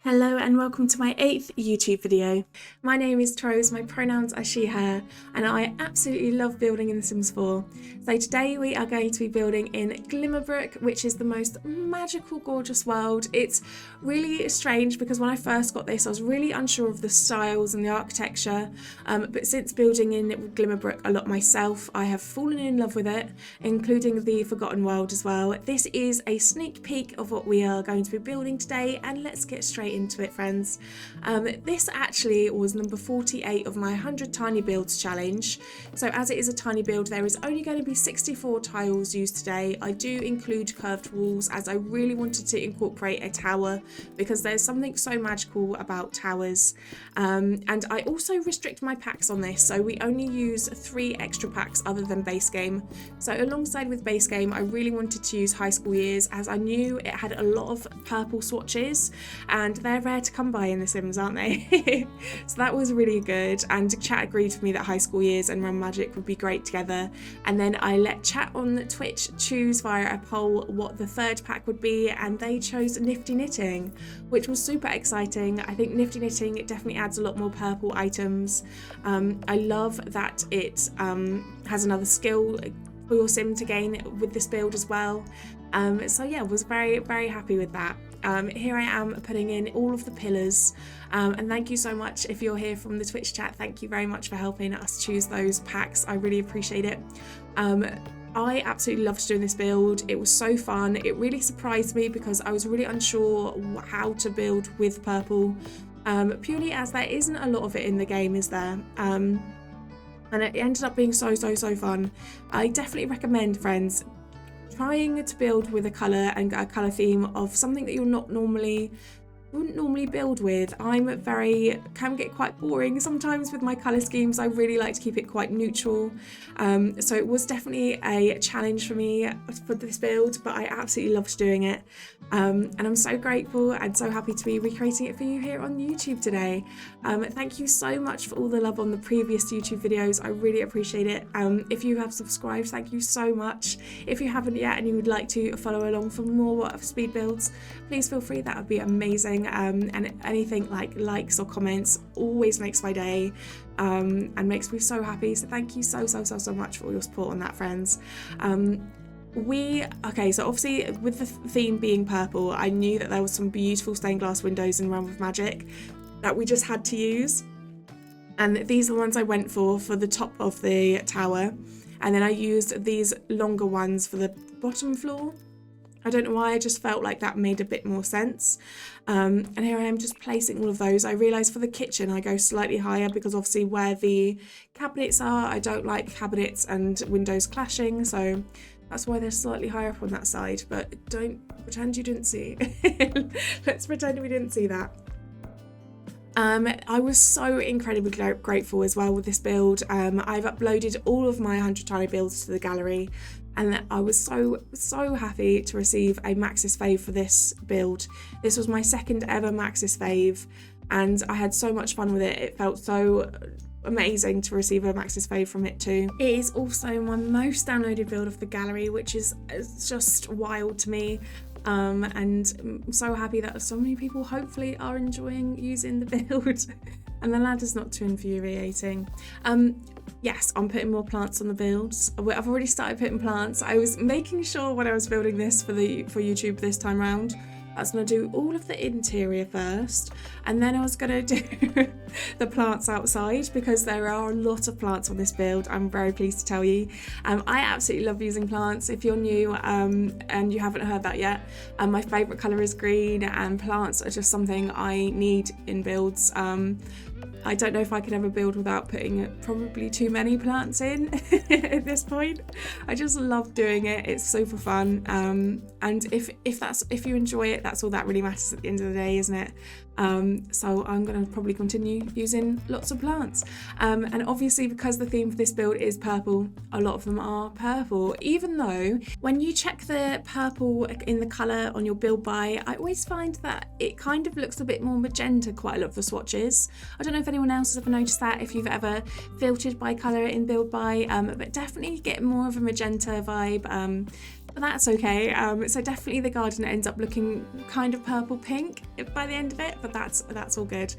Hello and welcome to my 8th YouTube video. My name is Rose, my pronouns are she, her, and I absolutely love building in The Sims 4. So today we are going to be building in Glimmerbrook, which is the most magical, gorgeous world. It's really strange because when I first got this I was really unsure of the styles and the architecture, but since building in Glimmerbrook a lot myself, I have fallen in love with it, including the Forgotten World as well. This is a sneak peek of what we are going to be building today, and let's get straight into it, friends. This actually was number 48 of my 100 tiny builds challenge. So as it is a tiny build, there is only going to be 64 tiles used today. I do include curved walls as I really wanted to incorporate a tower because there's something so magical about towers, and I also restrict my packs on this, so we only use 3 extra packs other than base game. So alongside with base game, I really wanted to use high school years as I knew it had a lot of purple swatches and they're rare to come by in The Sims, aren't they? So that was really good, and chat agreed with me that high school years and Run Magic would be great together. And then I let chat on Twitch choose via a poll what the third pack would be, and they chose Nifty Knitting, which was super exciting. I think Nifty Knitting, it definitely adds a lot more purple items. I love that it has another skill for your sim to gain with this build as well. So yeah, was very happy with that. Here I am putting in all of the pillars, and thank you so much if you're here from the Twitch chat. Thank you very much for helping us choose those packs. I really appreciate it. I absolutely loved doing this build. It was so fun. It really surprised me because I was really unsure how to build with purple, purely as there isn't a lot of it in the game, is there? And it ended up being so fun. I definitely recommend, friends, trying to build with a colour and a colour theme of something that you're not wouldn't normally build with. Can get quite boring sometimes with my colour schemes. I really like to keep it quite neutral. So it was definitely a challenge for me for this build, but I absolutely loved doing it. And I'm so grateful and so happy to be recreating it for you here on YouTube today. Thank you so much for all the love on the previous YouTube videos. I really appreciate it. If you have subscribed, thank you so much. If you haven't yet and you would like to follow along for more speed builds, please feel free. That would be amazing. And anything like likes or comments always makes my day, and makes me so happy. So thank you so much for all your support on that, friends. So obviously with the theme being purple, I knew that there was some beautiful stained glass windows in Realm of Magic that we just had to use, and these are the ones I went for the top of the tower, and then I used these longer ones for the bottom floor. I don't know why, I just felt like that made a bit more sense. And here I am just placing all of those. I realised for the kitchen I go slightly higher because obviously where the cabinets are, I don't like cabinets and windows clashing, so that's why they're slightly higher up on that side. But don't pretend you didn't see. Let's pretend we didn't see that. I was so incredibly grateful as well with this build. I've uploaded all of my 100 tiny builds to the gallery, and I was so happy to receive a Maxis Fave for this build. This was my second ever Maxis Fave, and I had so much fun with it. It felt so amazing to receive a Maxis Fave from it too. It is also my most downloaded build of the gallery, which is just wild to me. And I'm so happy that so many people hopefully are enjoying using the build and the ladder's not too infuriating. Yes, I'm putting more plants on the builds. I've already started putting plants. I was making sure when I was building this for YouTube this time round, I was going to do all of the interior first, and then I was going to do the plants outside because there are a lot of plants on this build, I'm very pleased to tell you. I absolutely love using plants. If you're new and you haven't heard that yet, my favourite colour is green, and plants are just something I need in builds. I don't know if I could ever build without putting probably too many plants in at this point. I just love doing it. It's super fun. And if you enjoy it, that's all that really matters at the end of the day, isn't it? So I'm going to probably continue using lots of plants. And obviously because the theme for this build is purple, a lot of them are purple, even though when you check the purple in the colour on your build buy, I always find that it kind of looks a bit more magenta quite a lot of the swatches. I don't know if anyone else has ever noticed that, if you've ever filtered by colour in build buy, but definitely get more of a magenta vibe. but that's okay. So definitely the garden ends up looking kind of purple pink by the end of it, but that's all good.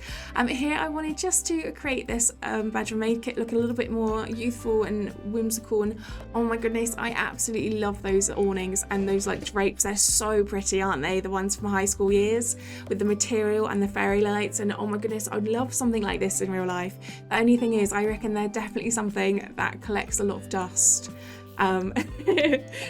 Here I wanted just to create this bedroom, make it look a little bit more youthful and whimsical, and oh my goodness, I absolutely love those awnings and those like drapes. They're so pretty, aren't they? The ones from high school years with the material and the fairy lights, and oh my goodness, I'd love something like this in real life. The only thing is, I reckon they're definitely something that collects a lot of dust.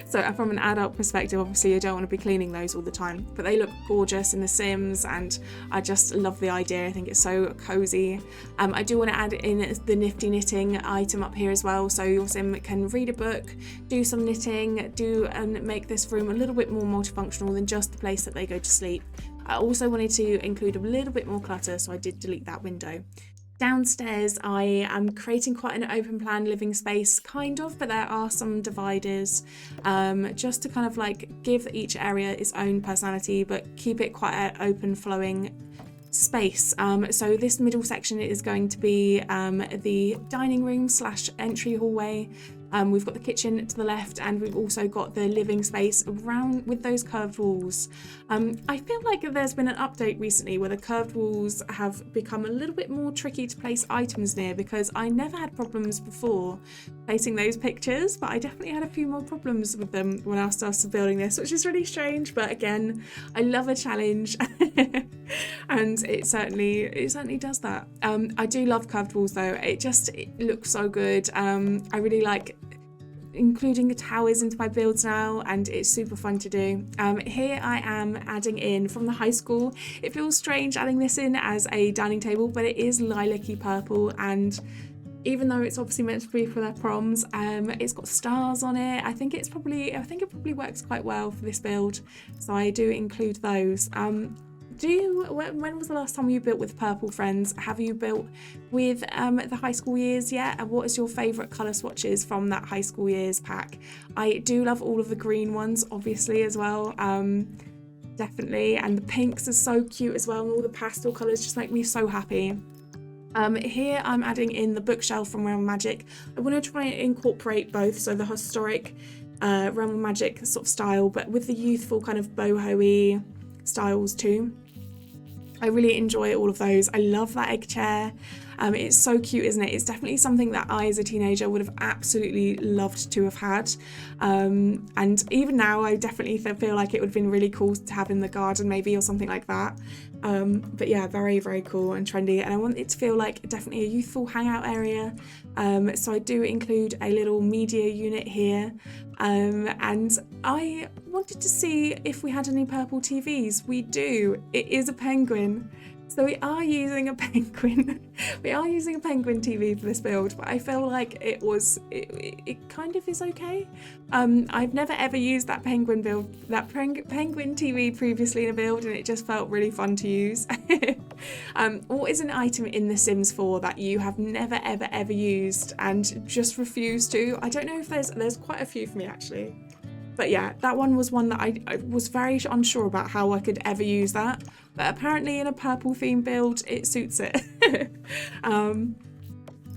So from an adult perspective, obviously you don't want to be cleaning those all the time, but they look gorgeous in The Sims, and I just love the idea. I think it's so cozy. I do want to add in the Nifty knitting item up here as well, so your Sim can read a book, do some knitting, and make this room a little bit more multifunctional than just the place that they go to sleep. I also wanted to include a little bit more clutter, so I did delete that window. Downstairs, I am creating quite an open plan living space, kind of, but there are some dividers, just to kind of like give each area its own personality, but keep it quite an open flowing space. So this middle section is going to be the dining room / entry hallway. We've got the kitchen to the left, and we've also got the living space around with those curved walls. I feel like there's been an update recently where the curved walls have become a little bit more tricky to place items near, because I never had problems before placing those pictures, but I definitely had a few more problems with them when I started building this, which is really strange, but again, I love a challenge. And it certainly does that. I do love curved walls though. It looks so good. I really like including the towers into my builds now, and it's super fun to do. Here I am adding in from the high school. It feels strange adding this in as a dining table, but it is lilac-y purple, and even though it's obviously meant to be for their proms, it's got stars on it. I think it probably works quite well for this build, so I do include those. When was the last time you built with purple, friends? Have you built with the high school years yet? And what is your favourite colour swatches from that high school years pack? I do love all of the green ones, obviously, as well. Definitely. And the pinks are so cute as well, and all the pastel colours just make me so happy. Here I'm adding in the bookshelf from Realm of Magic. I want to try and incorporate both, so the historic Realm of Magic sort of style, but with the youthful kind of boho-y styles too. I really enjoy all of those. I love that egg chair. It's so cute, isn't it? It's definitely something that I as a teenager would have absolutely loved to have had. And even now, I definitely feel like it would have been really cool to have in the garden maybe, or something like that. But yeah, very, very cool and trendy. And I want it to feel like definitely a youthful hangout area. So I do include a little media unit here. And I wanted to see if we had any purple TVs. We do. It is a penguin. So we are using a penguin. We are using a penguin TV for this build, but I feel like it kind of is okay. I've never ever used that penguin TV previously in a build, and it just felt really fun to use. What is an item in The Sims 4 that you have never ever used and just refused to? I don't know if there's quite a few for me actually. But yeah, that one was one that I was very unsure about how I could ever use that. But apparently in a purple theme build, it suits it.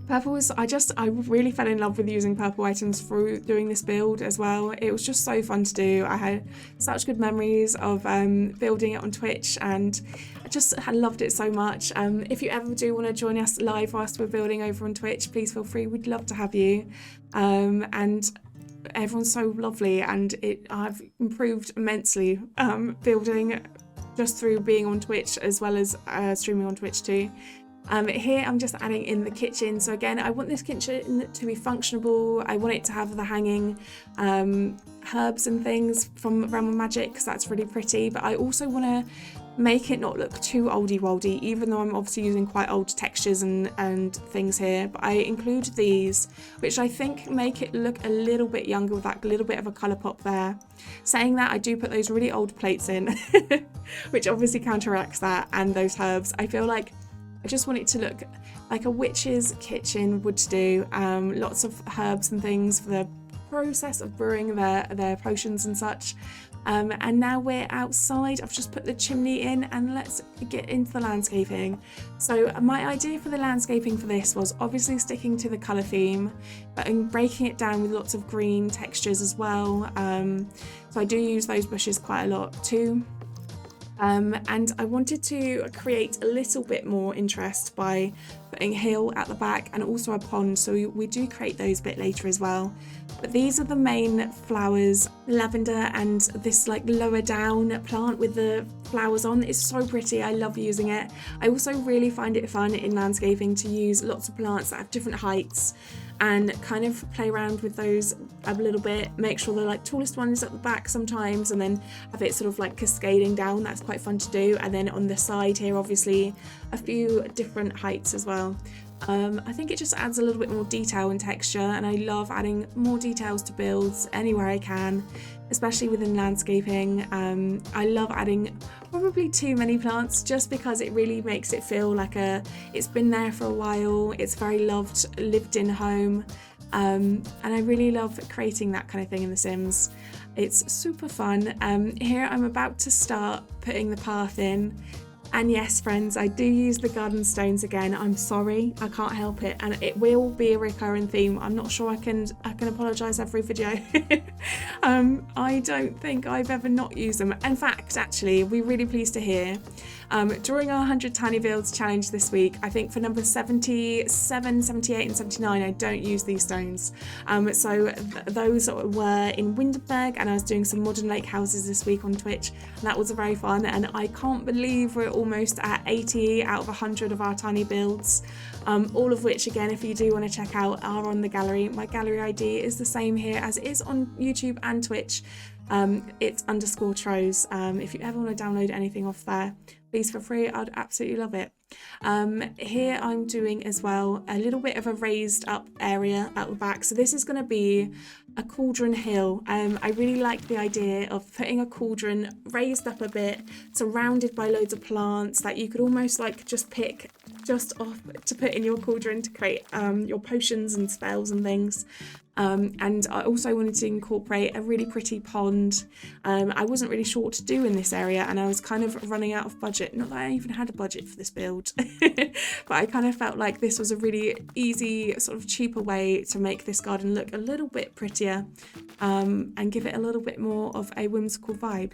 Purple is, I really fell in love with using purple items through doing this build as well. It was just so fun to do. I had such good memories of building it on Twitch, and I loved it so much. If you ever do want to join us live whilst we're building over on Twitch, please feel free. We'd love to have you. And everyone's so lovely, and I've improved immensely building just through being on Twitch as well as streaming on Twitch too. Here I'm just adding in the kitchen. So again, I want this kitchen to be functionable. I want it to have the hanging herbs and things from Realm of Magic, because that's really pretty, but I also want to make it not look too oldie-woldy, even though I'm obviously using quite old textures and things here. But I include these, which I think make it look a little bit younger with that little bit of a colour pop there. Saying that, I do put those really old plates in, which obviously counteracts that, and those herbs. I feel like I just want it to look like a witch's kitchen would do. Lots of herbs and things for the process of brewing their potions and such. And now we're outside. I've just put the chimney in, and let's get into the landscaping. So my idea for the landscaping for this was obviously sticking to the colour theme, but breaking it down with lots of green textures as well. So I do use those bushes quite a lot too. And I wanted to create a little bit more interest by putting a hill at the back and also a pond, so we do create those a bit later as well. But these are the main flowers, lavender and this like lower down plant with the flowers on. It's so pretty, I love using it. I also really find it fun in landscaping to use lots of plants that have different heights and kind of play around with those a little bit, make sure the like tallest one is at the back sometimes, and then have it sort of like cascading down. That's quite fun to do. And then on the side here, obviously a few different heights as well. I think it just adds a little bit more detail and texture, and I love adding more details to builds anywhere I can, especially within landscaping. I love adding probably too many plants just because it really makes it feel like it's been there for a while, it's very lived in home, and I really love creating that kind of thing in The Sims. It's super fun. Here I'm about to start putting the path in. And yes, friends, I do use the garden stones again. I'm sorry, I can't help it, and it will be a recurring theme. I'm not sure I can apologise every video. I don't think I've ever not used them. In fact, actually, we're really pleased to hear during our 100 Tiny Builds challenge this week, I think for number 77, 78 and 79, I don't use these stones. So those were in Windenburg, and I was doing some modern lake houses this week on Twitch, and that was very fun. And I can't believe we're almost at 80 out of 100 of our tiny builds, all of which, again, if you do want to check out, are on the gallery. My gallery ID is the same here as it is on YouTube and Twitch. It's _Tros. If you ever want to download anything off there, please feel free. I'd absolutely love it. Here I'm doing as well a little bit of a raised up area at the back. So this is going to be a cauldron hill. I really like the idea of putting a cauldron raised up a bit, surrounded by loads of plants that you could almost like just pick just off to put in your cauldron to create your potions and spells and things. And I also wanted to incorporate a really pretty pond. I wasn't really sure what to do in this area, and I was kind of running out of budget. Not that I even had a budget for this build, but I kind of felt like this was a really easy, sort of cheaper way to make this garden look a little bit prettier, and give it a little bit more of a whimsical vibe.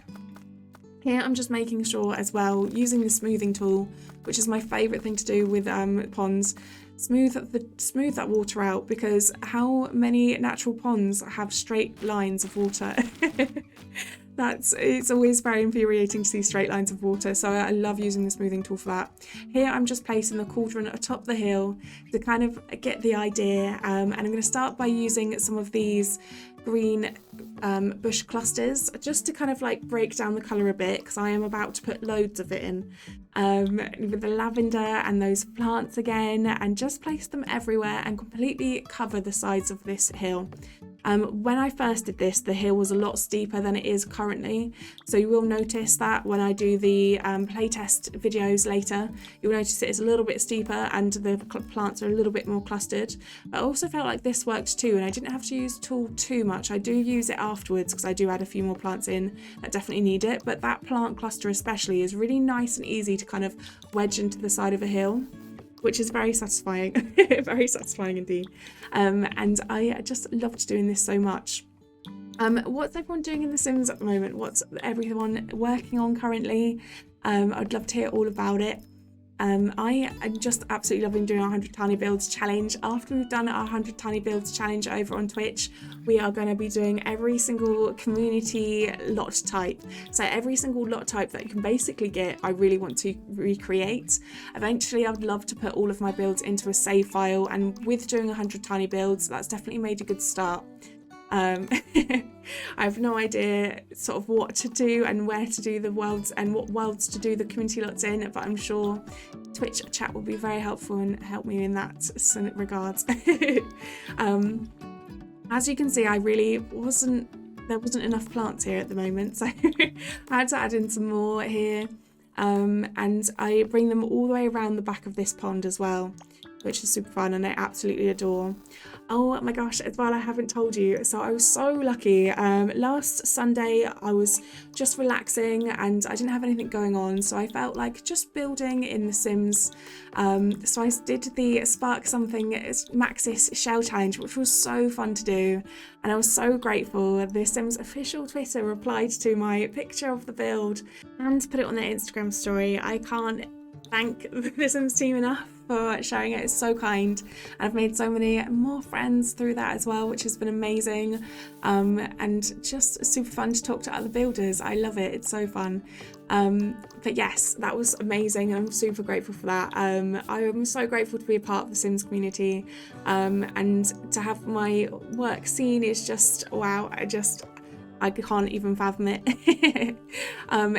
Here I'm just making sure as well, using the smoothing tool, which is my favourite thing to do with ponds, smooth that water out, because how many natural ponds have straight lines of water? It's always very infuriating to see straight lines of water, so I love using the smoothing tool for that. Here I'm just placing the cauldron atop the hill to kind of get the idea, and I'm going to start by using some of these green bush clusters just to kind of like break down the colour a bit, because I am about to put loads of it in, with the lavender and those plants again, and just place them everywhere and completely cover the sides of this hill. When I first did this, the hill was a lot steeper than it is currently, so you will notice that when I do the playtest videos later, you'll notice it is a little bit steeper and the plants are a little bit more clustered. But I also felt like this worked too, and I didn't have to use the tool too much. I do use it afterwards because I do add a few more plants in that definitely need it, but that plant cluster especially is really nice and easy to kind of wedge into the side of a hill, which is very satisfying. Very satisfying indeed. And I just loved doing this so much. What's everyone doing in The Sims at the moment? What's everyone working on currently? I'd love to hear all about it. I am just absolutely loving doing our 100 Tiny Builds challenge. After we've done our 100 Tiny Builds challenge over on Twitch, we are going to be doing every single community lot type. So every single lot type that you can basically get, I really want to recreate. Eventually, I would love to put all of my builds into a save file, and with doing 100 Tiny Builds, that's definitely made a good start. I have no idea sort of what to do and where to do the worlds and what worlds to do the community lots in, but I'm sure Twitch chat will be very helpful and help me in that regards. As you can see, there wasn't enough plants here at the moment, so I had to add in some more here, and I bring them all the way around the back of this pond as well. which is super fun and I absolutely adore. Oh my gosh, as well, I haven't told you. So I was so lucky. Last Sunday, I was just relaxing and I didn't have anything going on. So I felt like just building in The Sims. So I did the Spark Something Maxis Shell Challenge, which was so fun to do. And I was so grateful. The Sims official Twitter replied to my picture of the build and put it on their Instagram story. I can't thank the Sims team enough for sharing it. It's so kind, and I've made so many more friends through that as well, which has been amazing, and just super fun to talk to other builders. I love it, it's so fun. But yes, that was amazing and I'm super grateful for that. I am so grateful to be a part of the Sims community, and to have my work seen is just wow. I can't even fathom it.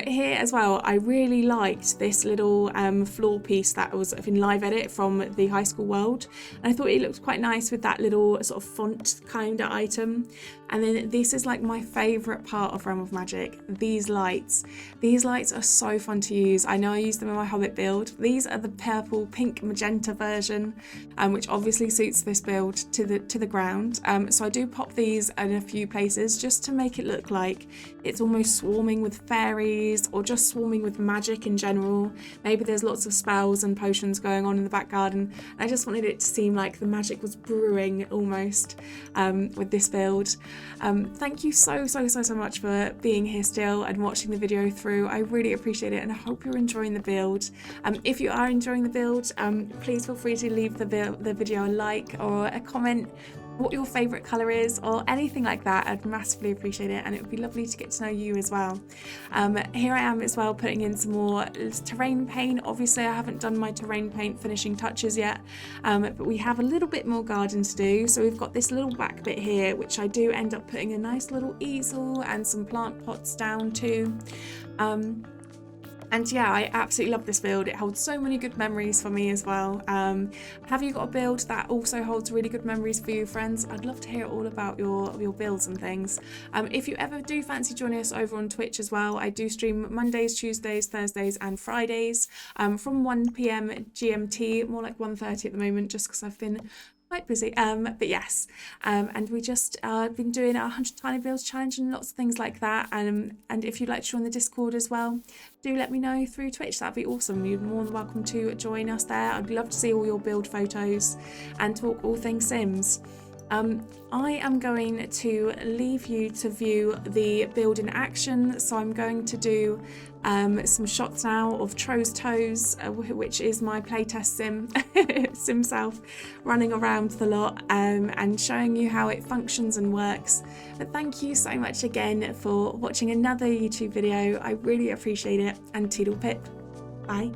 Here as well, I really liked this little floor piece that was in live edit from the high school world. And I thought it looked quite nice with that little sort of font kind of item. And then this is like my favourite part of Realm of Magic, these lights. These lights are so fun to use. I know I use them in my Hobbit build. These are the purple, pink, magenta version, which obviously suits this build to the ground. So I do pop these in a few places just to make it look like it's almost swarming with fairies or just swarming with magic in general. Maybe there's lots of spells and potions going on in the back garden. I just wanted it to seem like the magic was brewing almost with this build. Thank you so much for being here still and watching the video through. I really appreciate it and I hope you're enjoying the build. If you are enjoying the build, please feel free to leave the video a like or a comment what your favourite colour is or anything like that. I'd massively appreciate it, and it would be lovely to get to know you as well. Here I am as well putting in some more terrain paint. Obviously I haven't done my terrain paint finishing touches yet, but we have a little bit more garden to do. So we've got this little back bit here which I do end up putting a nice little easel and some plant pots down too. And yeah, I absolutely love this build. It holds so many good memories for me as well. Have you got a build that also holds really good memories for you, friends? I'd love to hear all about your builds and things. If you ever do fancy joining us over on Twitch as well, I do stream Mondays, Tuesdays, Thursdays and Fridays from 1 PM GMT, more like 1:30 at the moment, just because I've been quite busy, but yes, and we just been doing our 100 tiny builds challenge and lots of things like that, and if you'd like to join the Discord as well, do let me know through Twitch. That'd be awesome. You're more than welcome to join us there. I'd love to see all your build photos and talk all things Sims. I am going to leave you to view the build in action, so I'm going to do some shots now of Tro's Toes, which is my playtest sim, sim self, running around the lot and showing you how it functions and works. But thank you so much again for watching another YouTube video. I really appreciate it, and toodle pip. Bye.